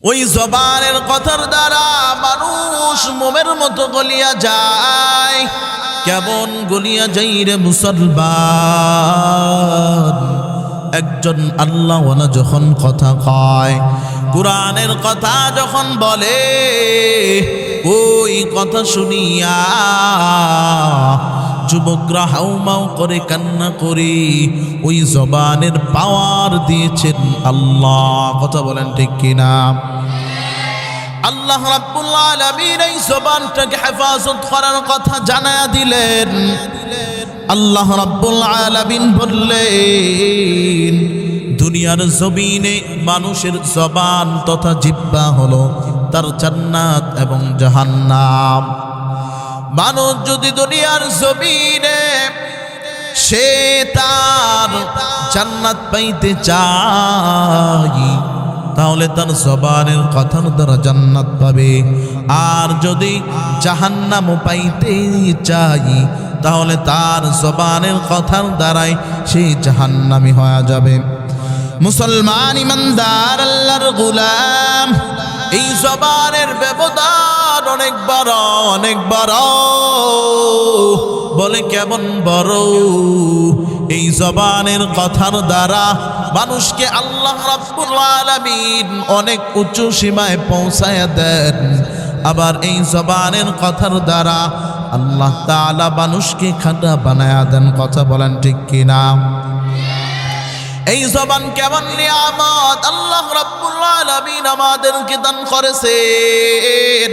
ওই জবানের কথার দ্বারা মানুষ মোমের মতো গলিয়া যায়। কেমন গলিয়া যাই রে মুসলমান, একজন আল্লাহওয়ালা যখন কথা কয়, কুরআনের কথা যখন বলে, ওই কথা শুনিয়া যুবকরা হাউমাউ করে কান্না করে। ওই জবানের পাওয়ার দিয়েছেন আল্লাহ। কথা বলেন ঠিক কিনা? আল্লাহ রাব্বুল আলামিন এই জবানটাকে হেফাজত করার কথা জানায়া দিলেন। আল্লাহ রাব্বুল আলামিন বললেন, দুনিয়ার জমিনে মানুষের জবান তথা জিহ্বা হলো তার জান্নাত এবং জাহান্নাম। মানুষ যদি দুনিয়ার জমিনে সে তার জান্নাত পাইতে চায়, তাহলে তার জবানের কথার দ্বারা জান্নাত পাবে। আর যদি জাহান্নাম পাইতে চাই, তাহলে তার জবানের কথার দ্বারাই সে জাহান্নামী হয়ে যাবে। মুসলমান ইমানদার আল্লাহর গোলাম, এই জবানের ব্যবধান অনেক বড়, অনেক বড়। বলে কেমন বড়? এই জবানের কথার দ্বারা মানুষকে আল্লাহ রাব্বুল আলামিন অনেক উঁচু সীমায় পৌঁছায়া দেন। আবার এই জবানের কথার দ্বারা আল্লাহ তাআলা মানুষকে খাঁটা বানায়া দেন। কথা বলেন ঠিক কিনা? এই জবান কেমন নিয়ামত আল্লাহ রাব্বুল আলামিন আমাদেরকে দান করেছেন।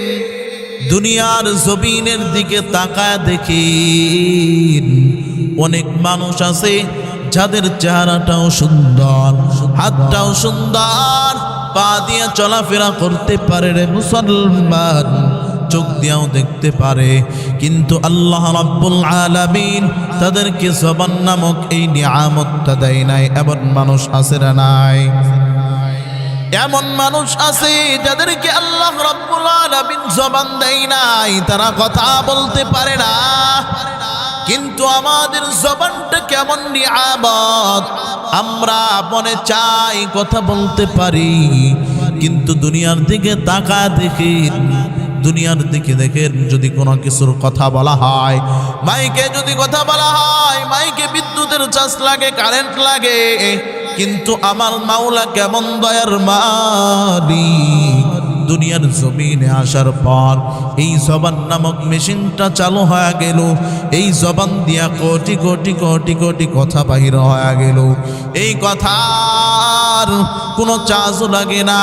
দুনিয়ার জমিনের দিকে তাকায় দেখেন, অনেক মানুষ আছে যাদের চেহারাটাও সুন্দর, হাতটাও সুন্দর, পা দিয়ে চলাফেরা করতে পারে রে মুসলমান, চোখ দিয়েও দেখতে পারে, কিন্তু আল্লাহ রাব্বুল আলামিন তাদেরকে জবান নামক এই নিয়ামতটা দেয় নাই। এমন মানুষ আছে না নাই? এমন মানুষ আছে যাদেরকে আল্লাহ রাব্বুল আলামিন জবান দেয় নাই, তারা কথা বলতে পারে না। কিন্তু আমাদের জবানটা কেমন নিয়ামত, আমরা মনে চাই কথা বলতে পারি, কিন্তু দুনিয়ার দিকে তাকায় দেখেন, দুনিয়ার দিকে দেখেন, যদি কোনো কিছুর কথা বলা হয়, মাইকে যদি কথা বলা হয়, মাইকে বিদ্যুতের চার্জ লাগে, কারেন্ট লাগে, কিন্তু আমার মাওলা কেমন দয়ার মালিক, দুনিয়ার জমিনে আসার পর এই জবান নামক মেশিনটা চালু হয়ে গেল। এই জবান দিয়া কোটি কোটি কোটি কোটি কথা বাহির হয়ে গেল। এই কথার কোনো চার্জও লাগে না,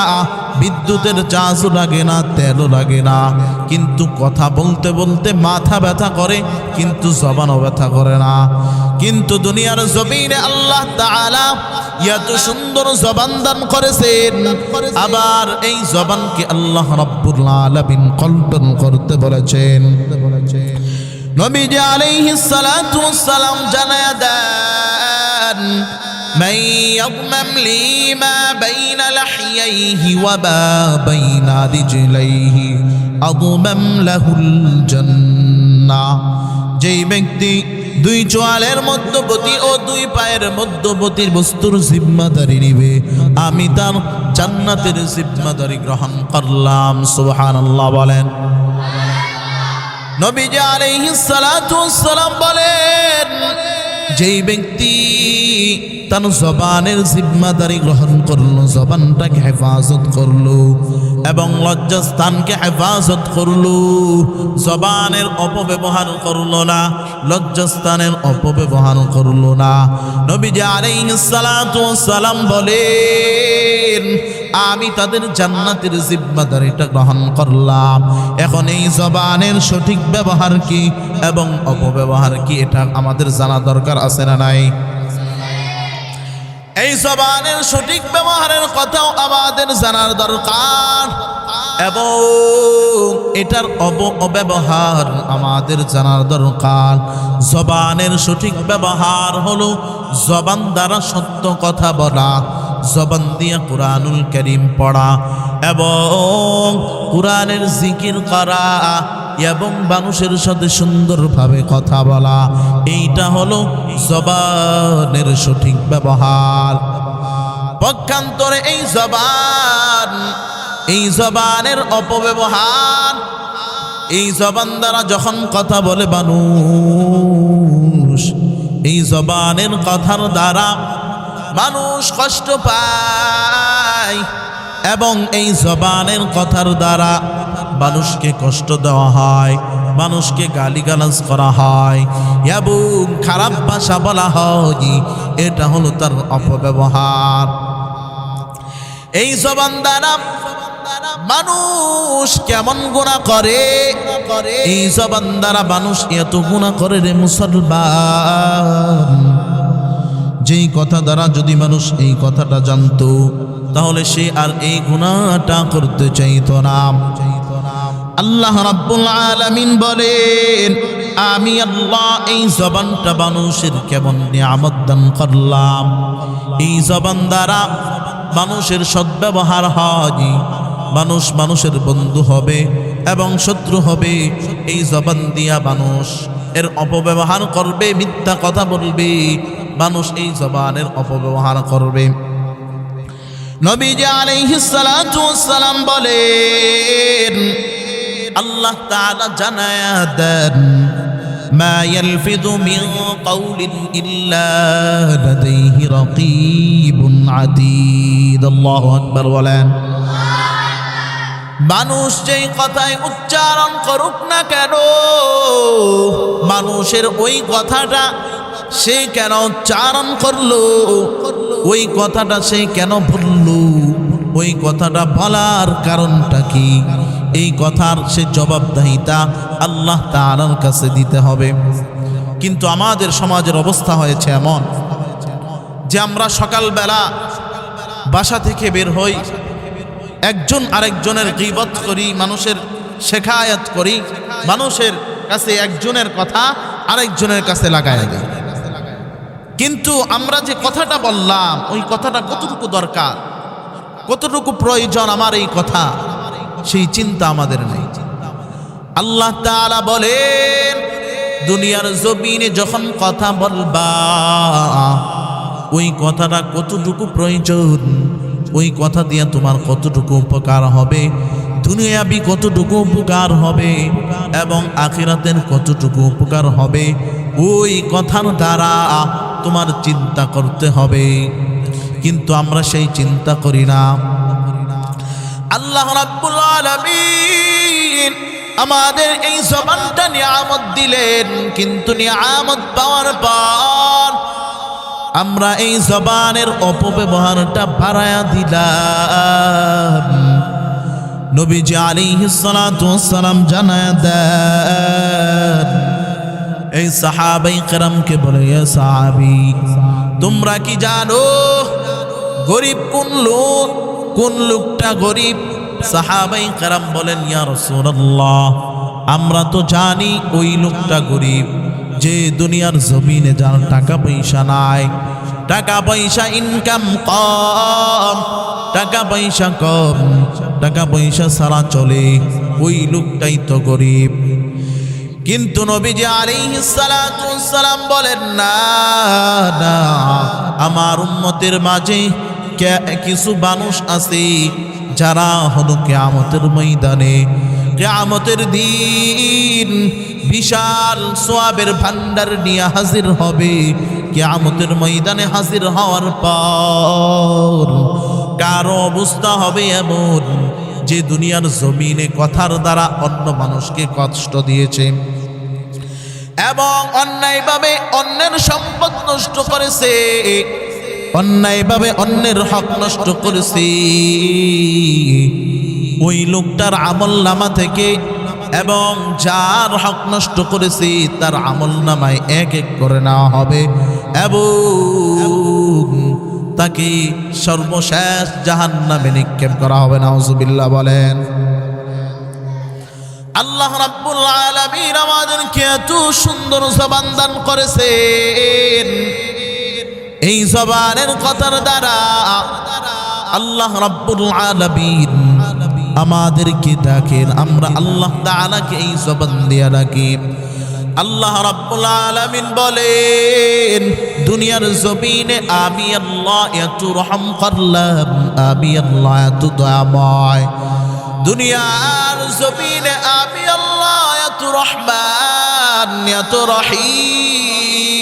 বিদ্যুতের চার্জও লাগে না, তেলও লাগে না, কিন্তু কথা বলতে বলতে মাথা ব্যথা করে, কিন্তু জবানও ব্যথা করে না। কিন্তু দুনিয়ার জমিনে আল্লাহ তাআলা এত সুন্দর জবান দান করেছেন। আবার এই জবানকে আল্লাহ রাব্বুল আলামিন কল্পন করতে বলেছেন। নবীজি আলাইহিস সালাতু ওয়াস সালাম জানায়া দেন, মান ইয়াদমাম লি মা বাইনা লাহইয়াইহি ওয়া মা বাইনা রিজলাইহি আদমাম লাহুল জান্নাহ। যেই ব্যক্তি দুই চোয়ালের মধ্যবর্তী ও দুই পায়ের মধ্যবর্তী বস্তুর জিম্মাদারি নিবে, আমি তার জান্নাতের জিম্মাদারি গ্রহণ করলাম। সুবহানাল্লাহ বলেন। নবীজি আলাইহিস সালাতু ওয়াস সালাম বলেন, যেই ব্যক্তি তার জবানের জিম্মাদারি গ্রহণ করলো, জবানটাকে হেফাজত করলো এবং লজ্জাস্থানকে হেফাজত করলো, জবানের অপব্যবহার করলো না, লজ্জাস্থানের অপব্যবহার করলো না, নবীজি আলাইহিস সালাতু ওয়াস সালাম বলেন, আমি তাদের জান্নাতের জিম্মাদারিটা গ্রহণ করলাম। এখন এই জবানের সঠিক ব্যবহার কি এবং অপব্যবহার কি, এটা আমাদের জানা দরকার আছে না নাই? এই জবানের সঠিক ব্যবহারের কথাও আমাদের জানার দরকার এবং এটার অপব্যবহার আমাদের জানার দরকার। জবানের সঠিক ব্যবহার হলো জবান দ্বারা সত্য কথা বলা, জবান দিয়ে কুরআনুল কারীম পড়া এবং কুরআনের জিকির করা এবং মানুষের সাথে সুন্দরভাবে কথা বলা, এইটা হলো জবানের সঠিক ব্যবহার। পক্ষান্তরে এই জবান এই জবানের অপব্যবহার, এই জবান দ্বারা যখন কথা বলে মানুষ, এই জবানের কথার দ্বারা মানুষ কষ্ট পায় এবং এই জবানের কথার দ্বারা মানুষকে কষ্ট দেওয়া হয়, মানুষকে গালিগালাজ করা হয় এবং খারাপ ভাষা বলা হয়। এটা হলো তার অপব্যবহার। এই জবান দ্বারা মানুষ কেমন গুনাহ করে, এই জবান দ্বারা মানুষ এত গুনাহ করে রে মুসলমান, যেই কথা দ্বারা যদি মানুষ এই কথাটা জানতো তাহলে সে আর এই গুনাহটা করতে চাইতো না। আল্লাহ রাব্বুল আলামিন বলেন, আমি আল্লাহ এই জবানটা মানুষের কেমন নিয়ামত দান করলাম। এই জবান দ্বারা মানুষের সদ্ব্যবহার হয়, মানুষ মানুষের বন্ধু হবে এবং শত্রু হবে। এই জবান দিয়া মানুষ এর অপব্যবহার করবে, মিথ্যা কথা বলবে, মানুষ এই জবানের অপব্যবহার করবে। নবীজি আলাইহিস সালাতু ওয়াস সালাম বলেন, আল্লাহ তাআলা জানায়া দেন, মা ইয়ালফিযু মিন কাওলিন ইল্লা লাদাইহি রাকীবুন আতীদ। আল্লাহু আকবার বলেন। মানুষ যেই কথায় উচ্চারণ করুক না কেন, মানুষের ওই কথাটা সে কেন উচ্চারণ করলো, ওই কথাটা সে কেন বললো, ওই কথাটা বলার কারণটা কি, এই কথার সে জবাবদিহিতা আল্লাহ তাআলার কাছে দিতে হবে। কিন্তু আমাদের সমাজের অবস্থা হয়েছে এমন যে আমরা সকালবেলা বাসা থেকে বের হই, একজন আরেকজনের গীবত করি, মানুষের শেখায়াত করি, মানুষের কাছে একজনের কথা আরেকজনের কাছে লাগায় দিই। কিন্তু আমরা যে কথাটা বললাম, ওই কথাটা কতটুকু দরকার, কতটুকু প্রয়োজন আমার এই কথা, সেই চিন্তা আমাদের নেই। আল্লাহ তাআলা বলেন, দুনিয়ার জমিনে যখন কথা বলবা, ওই কথাটা কতটুকু প্রয়োজন, ওই কথা দিয়ে তোমার কতটুকু উপকার হবে, দুনিয়াবি কতটুকু উপকার হবে এবং আখিরাতের কতটুকু উপকার হবে, ওই কথার দ্বারা তোমার চিন্তা করতে হবে। কিন্তু আমরা সেই চিন্তা করি না। আল্লাহ রাব্বুল আলামিন আমাদের এই জবানটা নিয়ামত দিলেন, কিন্তু নিয়ামত পাওয়ার পর আমরা এই জবানের অপব্যবহারটা বাড়ায়া দিলাম। নবীজি আলাইহিস সালাতু ওয়াস সালাম জানায়া দেন, এই সাহাবায়ে কেরামকে বলে, ইয়া সাহাবী, তোমরা কি জানো গরিব কোন লোক, কোন লোকটা গরিব? সাহাবায়ে কেরাম বলেন, ইয়া রাসূলুল্লাহ, আমরা তো জানি ওই লোকটা গরিব যে দুনিয়ার জমিনে যার টাকা পয়সা নাই, টাকা পয়সা ইনকাম কম, টাকা পয়সা কম, টাকা পয়সা সারা চলে, ওই লোকটাই তো গরিব। কিন্তু নবীজি আলাইহিস সালাতু ওয়াস সালাম বলেন, না না, আমার উম্মতের মাঝে কিছু মানুষ আছে যারা হলো কিয়ামতের ময়দানে, কিয়ামতের দিন বিশাল সওয়াবের ভান্ডার নিয়ে হাজির হবে। কিয়ামতের ময়দানে হাজির হওয়ার পর কারো অবস্থা হবে এমন যে দুনিয়ার জমিনে কথার দ্বারা অন্য মানুষকে কষ্ট দিয়েছে এবং অন্যায়ভাবে অন্যের সম্পদ নষ্ট করেছে, অন্যায়ভাবে অন্যের হক নষ্ট করেছে, ওই লোকটার আমলনামা থেকে এবং যার হক নষ্ট করেছে তার আমলনামায় এক এক করে নেওয়া হবে এবং তাকে সর্বশেষ জাহান্নামে নিক্ষেপ করা হবে। নাউজুবিল্লাহ বলেন। আল্লাহ রাব্বুল আলামিন আমাদেরকে এত সুন্দর জবান দান করেছেন, এই জবানের কথার দ্বারা আল্লাহ রাব্বুল আলামিন আমাদেরকে ডাকেন, আমরা আল্লাহ তাআলাকে এই জবান দিয়ে ডাকি। আল্লাহ রাব্বুল আলামিন বলেন, দুনিয়ার জমিনে আমি আল্লাহ এত রহম করলাম, আমি আল্লাহ এত দয়াময়, দুনিয়ার জমিনে আমি আল্লাহ এত রহমান এত রহিম,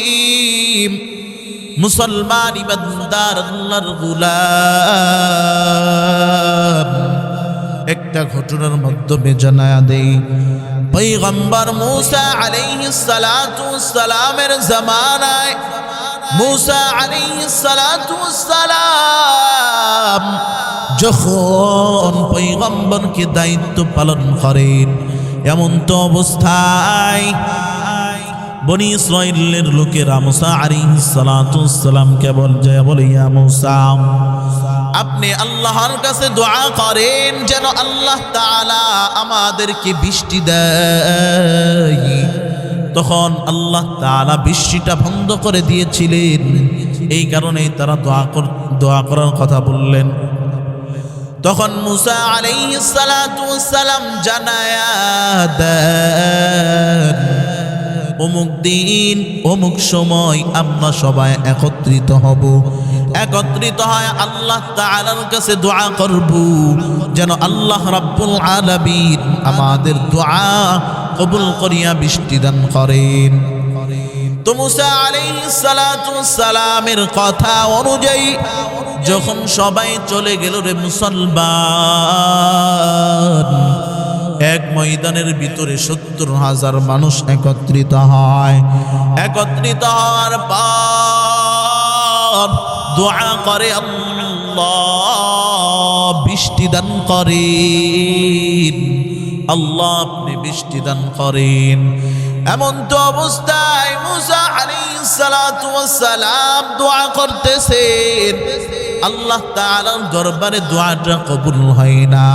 মুসলমান ইমানদার আল্লাহর গোলাম। একটা ঘটনার মাধ্যমে জানায়া দেই, পয়গম্বর মূসা আলাইহিস সালাতু ওয়াস সালামের জামানায় মূসা আলাইহিস সালাতু ওয়াস সালাম যখন পয়গম্বরকে দায়িত্ব পালন করেন, এমন তো অবস্থায় বনি ইসরাইলের লোকেরা মূসা আলাইহিস সালাতু ওয়াস সালামকে বলে, ইয়া মূসা, আপনি আল্লাহর কাছে দোয়া করেন যেন আল্লাহ তাআলা আমাদেরকে বৃষ্টি দেয়। তখন আল্লাহ তাআলা বৃষ্টিটা বন্ধ করে দিয়েছিলেন, এই কারণেই তারা দোয়া করার কথা বললেন। তখন মূসা আলাইহিস সালাতু ওয়াস সালাম জানায়া দেন, অমুক দিন অমুক সময় আমরা সবাই একত্রিত হব, একত্রিত হয় আল্লাহ তাআলার কাছে দোয়া করব যেন আল্লাহ রাব্বুল আলামিন আমাদের দোয়া কবুল করিয়া বৃষ্টি দান করেন। তো মূসা আলাইহিস সালাতু ওয়াস সালামের কথা অনুযায়ী যখন সবাই চলে গেল রে মুসলমান, এক ময়দানের ভিতরে ৭০,০০০ মানুষ একত্রিত হয়। একত্রিত হওয়ার পর দোয়া করে, আল্লাহ বৃষ্টি দান করেন, আল্লাহ আপনি বৃষ্টি দান করেন। এমন তো অবস্থায় মূসা আলাইহিস সালাতু ওয়াস সালাম দোয়া করতেছেন, আল্লাহ তাআলার দরবারে দোয়াটা কবুল হয় না।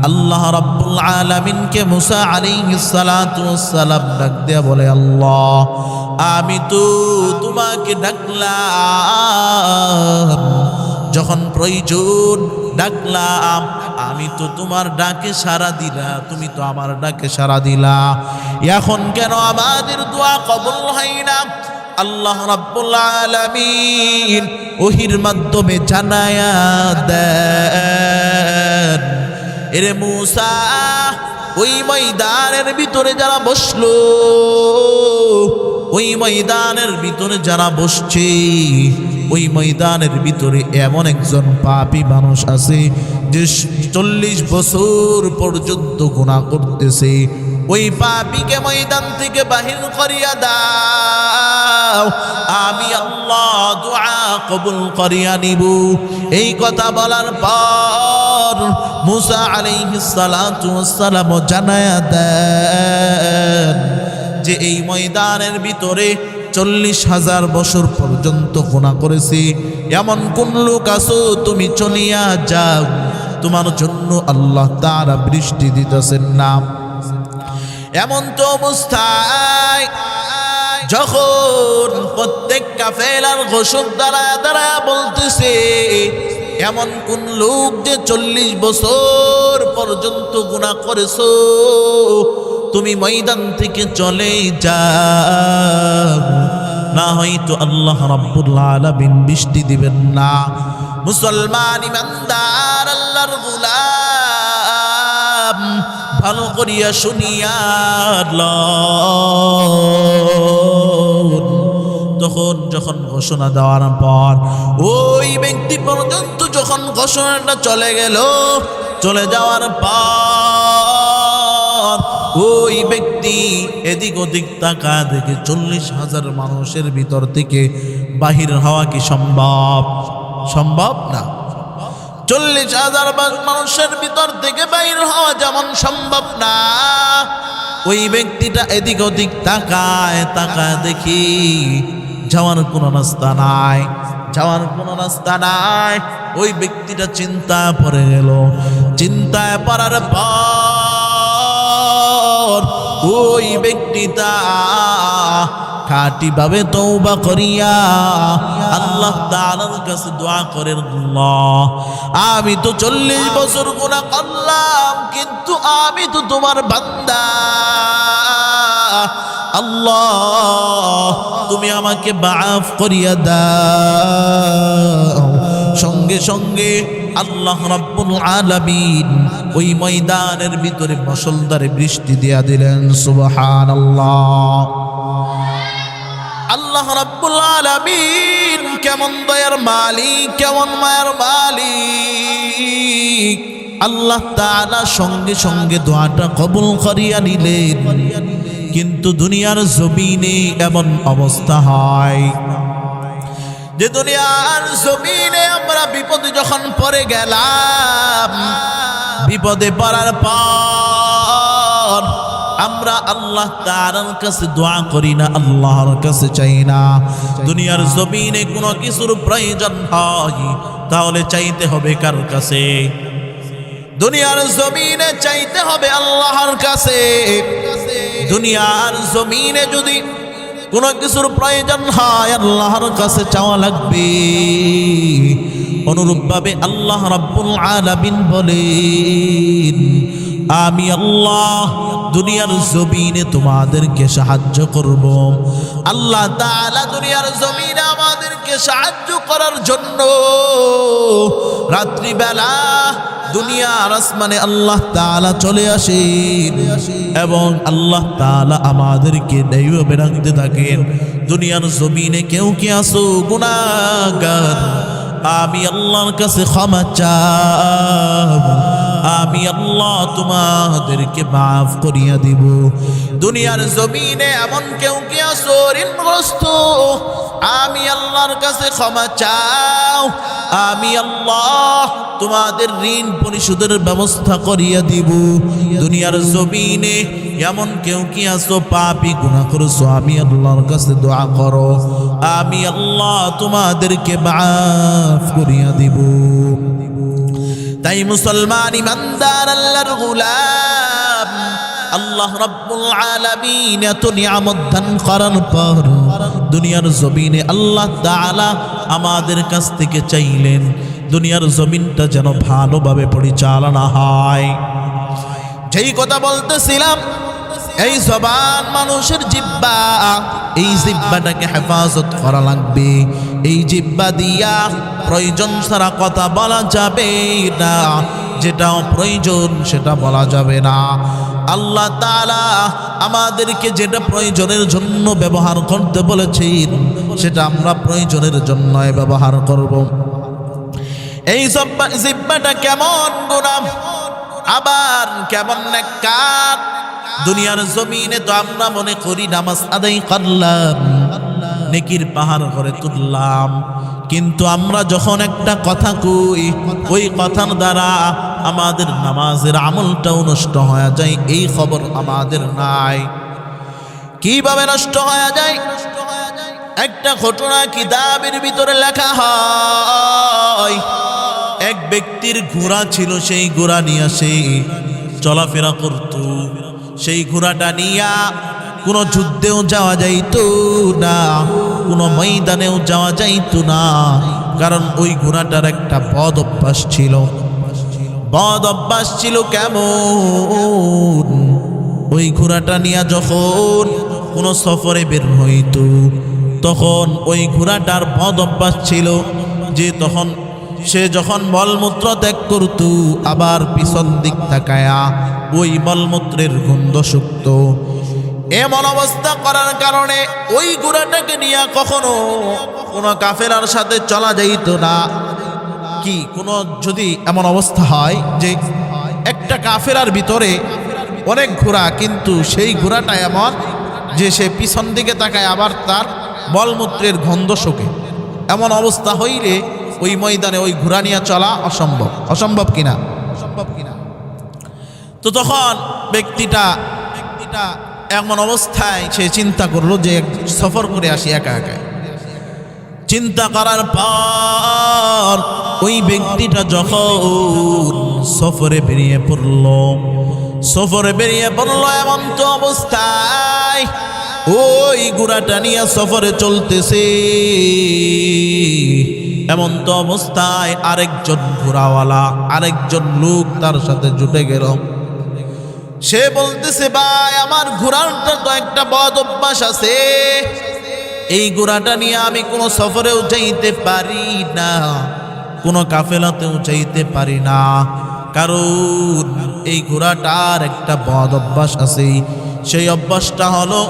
আল্লাহ রাব্বুল আলামিনকে মূসা আলাইহিস সালাতু ওয়াস সালাম ডাক দেয়া বলে, আল্লাহ আমি তো তোমাকে ডাকলাম, যখন প্রয়োজন ডাকলাম, আমি তো তোমার ডাকে সাড়া দিলা, তুমি তো আমার ডাকে সাড়া দিলা, এখন কেন আমাদের দোয়া কবুল হয় না? আল্লাহ রাব্বুল আলামিন ওহির মাধ্যমে জানায়া দেন, এরে মূসা, ওই ময়দানের ভিতরে যারা বসলো, ওই ময়দানের ভিতরে যারা বসছে, ওই ময়দানের ভিতরে এমন একজন পাপী মানুষ আছে যে ৪০ বছর পর্যন্ত গুনাহ করতেছে। ওই পাপীকে ময়দান থেকে বাহির করিয়া দাও, আমি আল্লাহ দোয়া কবুল করিয়া নিব। এই কথা বলার পর মূসা আলাইহিস সালাতু ওয়াস সালাম জানায়া দেন যে এই ময়দানের ভিতরে ৪০,০০০ বছর পর্যন্ত গুনাহ করেছি, এমন কোন লোক আছো তুমি চলিয়া যাও, তোমার জন্য আল্লাহ তাআলা বৃষ্টি দিতেছেন না। এমন তো অবস্থায় যখন প্রত্যেক কাফেলার ঘোষক দাঁড়ায় দাঁড়ায় বলতেছে, এমন কোন লোক যে ৪০ বছর পর্যন্ত গুনাহ করেছো, তুমি ময়দান থেকে চলে যাও, না হয়তো আল্লাহ রাব্বুল আলামিন বৃষ্টি দিবেন না। মুসলমান ইমানদার আল্লাহর গোলাম, ভালো করিয়া শুনিয়া লন। তখন যখন ঘোষণা দেওয়ার পর ওই ব্যক্তি পর্যন্ত যখন ঘোষণাটা চলে গেল, চলে যাওয়ার পর ওই ব্যক্তি এদিক ওদিক তাকা দেখে ৪০,০০০ মানুষের ভিতর থেকে বাহির হওয়া কি সম্ভব? সম্ভব না। ৪০,০০০ মানুষের ভিতর থেকে বাহির হওয়া যেমন সম্ভব না, ওই ব্যক্তিটা এদিক ওদিক তাকায় তাকায় দেখি যাওয়ার কোনো রাস্তা নাই, যাওয়ার কোনো রাস্তা নাই। ওই ব্যক্তিটা চিন্তায় পড়ে গেল। চিন্তায় পড়ার পর ওই ব্যক্তিটা খাঁটিভাবে তওবা করিয়া আল্লাহ তাআলার কাছে দোয়া করেন, আল্লাহ আমি তো ৪০ বছর গুনাহ করলাম, কিন্তু আমি তো তোমার বান্দা, আল্লাহ তুমি আমাকে মাফ করিয়া দাও, সঙ্গে সঙ্গে আল্লাহ রাব্বুল আলামিন ওই ময়দানের ভিতরে মুষলধারে বৃষ্টি দিয়া দিলেন। সুবহানাল্লাহ। আল্লাহ রাব্বুল আলামিন কেমন দয়ার মালিক, কেমন মায়ার মালিক। আল্লাহ তাআলা সঙ্গে সঙ্গে দোয়াটা কবুল করিয়া নিলেন। কিন্তু দুনিয়ার জমিনে এমন অবস্থা হয় যে দুনিয়ার জমিনে আমরা বিপদে যখন পড়ে গেলাম, বিপদে পড়ার পর আমরা আল্লাহ তাআলার কাছে দোয়া করি না, আল্লাহর কাছে চাই না। দুনিয়ার জমিনে কোনো কিছুর প্রয়োজন হয় তাহলে চাইতে হবে কার কাছে? দুনিয়ার জমিনে চাইতে হবে আল্লাহর কাছে। দুনিয়ার জমিনে যদি কোনো কিছুর প্রয়োজন হয় আল্লাহর কাছে চাওয়া লাগবে। অনুরূপভাবে আল্লাহ রাব্বুল আলামিন বলেন, আমি আল্লাহ দুনিয়ার জমিনে তোমাদেরকে সাহায্য করব। আল্লাহ তাআলা দুনিয়ার জমিনে আমাদেরকে সাহায্য করার জন্য রাত্রিবেলা দুনিয়ার আসমানে আল্লাহ তাআলা চলে আসেন এবং আল্লাহ তাআলা আমাদেরকে দৈবে রাখতে থাকেন। দুনিয়ার জমিনে কেউ কি আসো গুনাহগার, আমি আল্লাহর কাছে ক্ষমা চাও, আমি আল্লাহ তোমাদেরকে মাফ করিয়া দিব। দুনিয়ার জমিনে এমন কেউ কি আসো ঋণগ্রস্ত, আমি আল্লাহর কাছে ক্ষমা চাও, আমি আল্লাহ তোমাদের ঋণ পরিশোধের ব্যবস্থা করিয়া দিব। দুনিয়ার জমিনে এমন কেউ কি আসো পাপী গুনাহ করছো, আমি আল্লাহর কাছে দোয়া করো, আমি আল্লাহ তোমাদেরকে মাফ করিয়া দিব। তাই মুসলমান ইমানদার আল্লাহর গোলাম, আল্লাহ রাব্বুল আলামিন এত নিয়ামত দান করার পর দুনিয়ার জমিনে আল্লাহ তাআলা আমাদের কাছ থেকে চাইলেন দুনিয়ার জমিনটা যেন ভালোভাবে পরিচালনা হয়। যেই কথা বলতেছিলাম, এই জবান মানুষের জিহ্বা, এই জিহ্বাটাকে হেফাজত করা লাগবে। এই জিহ্বা দিয়া প্রয়োজন ছাড়া কথা বলা যাবে না, যেটা প্রয়োজন সেটা বলা যাবে না। আল্লাহ তাআলা আমাদেরকে যেটা প্রয়োজনের জন্য ব্যবহার করতে বলেছেন সেটা আমরা প্রয়োজনের জন্যই ব্যবহার করব। এই জিহ্বাটা কেমন গোলাম, আবার কেমন নেককার। দুনিয়ার জমিনে তো আমরা মনে করি নামাজ আদায় করলাম, নেকির পাহাড় করে তুললাম, কিন্তু আমরা যখন একটা কথা কই ওই কথার দ্বারা আমাদের নামাজের আমলটাও নষ্ট হয়ে যায়, এই খবর আমাদের নাই। কিভাবে নষ্ট হয়ে যায়? একটা ঘটনা কিতাবের ভিতরে লেখা হয়। এক ব্যক্তির ঘোড়া ছিল, সেই ঘোড়া নিয়ে সে চলাফেরা করত। সেই ঘোড়াটা নিয়া কোনো যুদ্ধেও যাওয়া যাইত না, কোনো ময়দানেও যাওয়া যাইত না, কারণ ওই ঘোড়াটার একটা বদ অভ্যাস ছিল। বদ অভ্যাস ছিল কেমন? ওই ঘোড়াটা নিয়ে যখন কোনো সফরে বের হইত তখন ওই ঘোড়াটার বদ অভ্যাস ছিল যে তখন সে যখন মলমূত্র ত্যাগ করত আবার পিছন দিক তাকায়া ওই মলমূত্রের গন্ধ শুকত। এমন অবস্থা করার কারণে ওই ঘোড়াটাকে নিয়ে কখনো কোনো কাফেলার সাথে চলা যাইত না। কি কোনো যদি এমন অবস্থা হয় যে একটা কাফেলার ভিতরে অনেক ঘোড়া, কিন্তু সেই ঘোড়াটা এমন যে সে পিছন দিকে তাকায় আবার তার মলমূত্রের গন্ধ শোকে, এমন অবস্থা হইলে ওই ময়দানে ওই ঘোড়া নিয়ে চলা অসম্ভব। অসম্ভব কিনা? অসম্ভব কিনা? তো তখন ব্যক্তিটা এমন অবস্থায় সে চিন্তা করলো যে সফর করে আসি একা একা। চিন্তা করার পর ওই ব্যক্তিটা যখন সফরে বেরিয়ে পড়ল এমন তো অবস্থায় ওই ঘোড়াটা নিয়ে সফরে চলতেছে। এমন তো অবস্থায় আরেকজন ঘোড়াওয়ালা, আরেকজন লোক তার সাথে জুটে গেল। সে বলতেছে, ভাই আমার ঘোড়াটা তো একটা বদ অভ্যাস আছে, এই ঘোড়াটা নিয়ে আমি কোনো সফরেও যাইতে পারি না। কোনো কাফেলাতেও চাইতে পারি না, কারণ এই ঘোড়াটার একটা বদ অভ্যাস আছে। সেই অভ্যাসটা হলো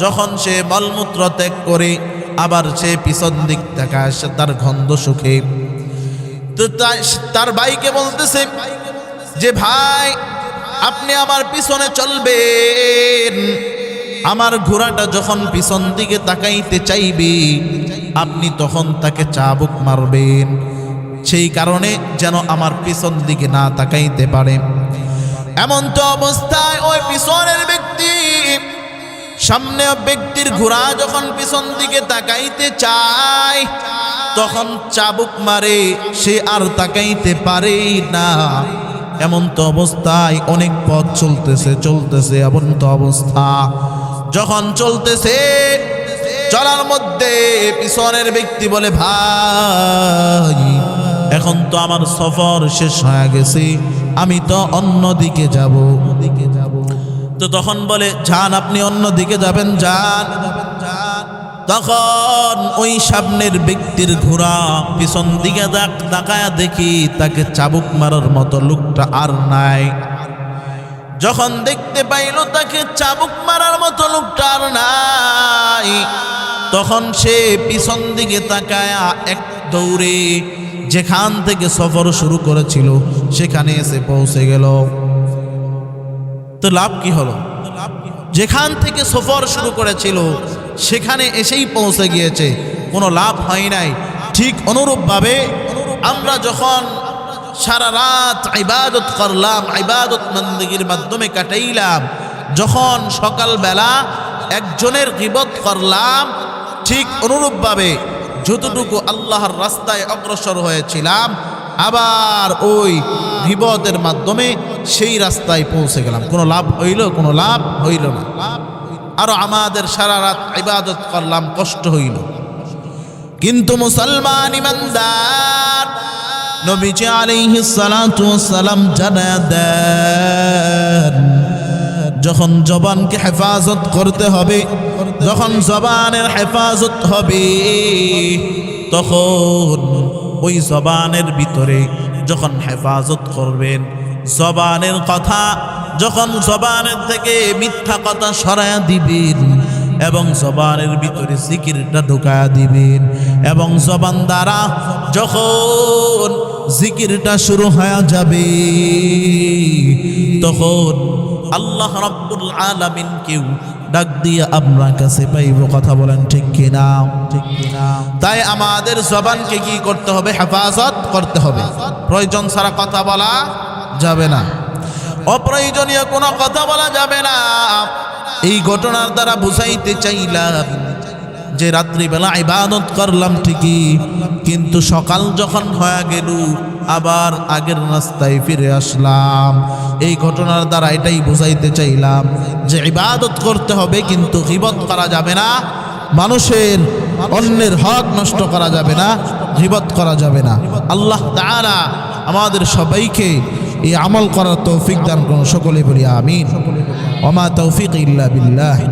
যখন সে মলমূত্র ত্যাগ করে আবার সে পিছন দিক তাকায়, সে তার গন্ধ সুখে। তো তার ভাইকে বলতেছে যে ভাই, আপনি আমার পিছনে চলবেন, আমার ঘোড়াটা যখন পিছন দিকে তাকাইতে চাইবে আপনি তখন তাকে চাবুক মারবেন, সেই কারণে যেন আমার পিছন দিকে না তাকাইতে পারে। এমন তো অবস্থায় ওই পিছনের ব্যক্তি সামনে ব্যক্তির ঘোড়া যখন পিছন দিকে তাকাইতে চায় তখন চাবুক মারে, সে আর তাকাইতে পারে না। এমন তো অবস্থায় অনেক পথ চলতেছে এমন তো অবস্থা যখন চলতেছে, চলার মধ্যে পিছনের ব্যক্তি বলে ভাই, এখন তো আমার সফর শেষ হয়ে গেছে, আমি তো অন্য দিকে যাব। তো তখন বলে যান, আপনি অন্য দিকে যাবেন, যান। তখন ওই সামনের ব্যক্তির ঘোড়া পিছন দিকে তাকায়া দেখি তাকে চাবুক মারার মতো লোকটা আর নাই। যখন দেখতে পাইল তাকে চাবুক মারার মতো লোকটা আর নাই, তখন সে পিছন দিকে তাকায়া এক দৌড়ে যেখান থেকে সফর শুরু করেছিল সেখানে এসে পৌঁছে গেল। তো লাভ কি হলো? যেখান থেকে সফর শুরু করেছিল সেখানে এসেই পৌঁছে গিয়েছে, কোনো লাভ হয় নাই। ঠিক অনুরূপভাবে আমরা যখন সারা রাত ইবাদত করলাম, ইবাদত বন্দেগীর মাধ্যমে কাটাইলাম, যখন সকালবেলা একজনের গীবত করলাম, ঠিক অনুরূপভাবে যতটুকু আল্লাহর রাস্তায় অগ্রসর হয়েছিলাম আবার ওই গীবতের মাধ্যমে সেই রাস্তায় পৌঁছে গেলাম। কোনো লাভ হইল? কোনো লাভ হইল না। আরো আমাদের সারা রাত ইবাদত করলাম, কষ্ট হইল। কিন্তু মুসলমান ইমানদার নবীজি আলাইহিস সালাতু ওয়াস সালাম জানায়া দেন, যখন জবানকে হেফাজত করতে হবে, যখন জবানের হেফাজত হবে, তখন ওই জবানের ভিতরে যখন হেফাজত করবেন, জবানের কথা যখন জবানের থেকে মিথ্যা কথা সরায়া দিবেন এবং জবানের ভিতরে জিকিরটা ঢুকায়া দিবেন, এবং জবান দ্বারা যখন জিকিরটা শুরু হয়ে যাবে তখন আল্লাহ রাব্বুল আলামিনকেও ডাক দিয়ে আপনার কাছে পাইব। কথা বলেন ঠিক কিনা? ঠিক কিনা? তাই আমাদের জবানকে কি করতে হবে? হেফাজত করতে হবে। প্রয়োজন ছাড়া কথা বলা যাবে না, অপ্রয়োজনীয় কোনো কথা বলা যাবে না। এই ঘটনার দ্বারা বুঝাইতে চাইলাম যে রাত্রিবেলা ইবাদত করলাম ঠিকই, কিন্তু সকাল যখন হয়ে গেল আবার আগের রাস্তায় ফিরে আসলাম। এই ঘটনার দ্বারা এটাই বুঝাইতে চাইলাম যে ইবাদত করতে হবে কিন্তু গীবত করা যাবে না, মানুষের অন্যের হক নষ্ট করা যাবে না, গীবত করা যাবে না। আল্লাহ তাআলা আমাদের সবাইকে এই আমল করার তৌফিক দান করুন। সকলে বলি আমিন। ওয়া মা তৌফিক ইল্লা বিল্লাহ।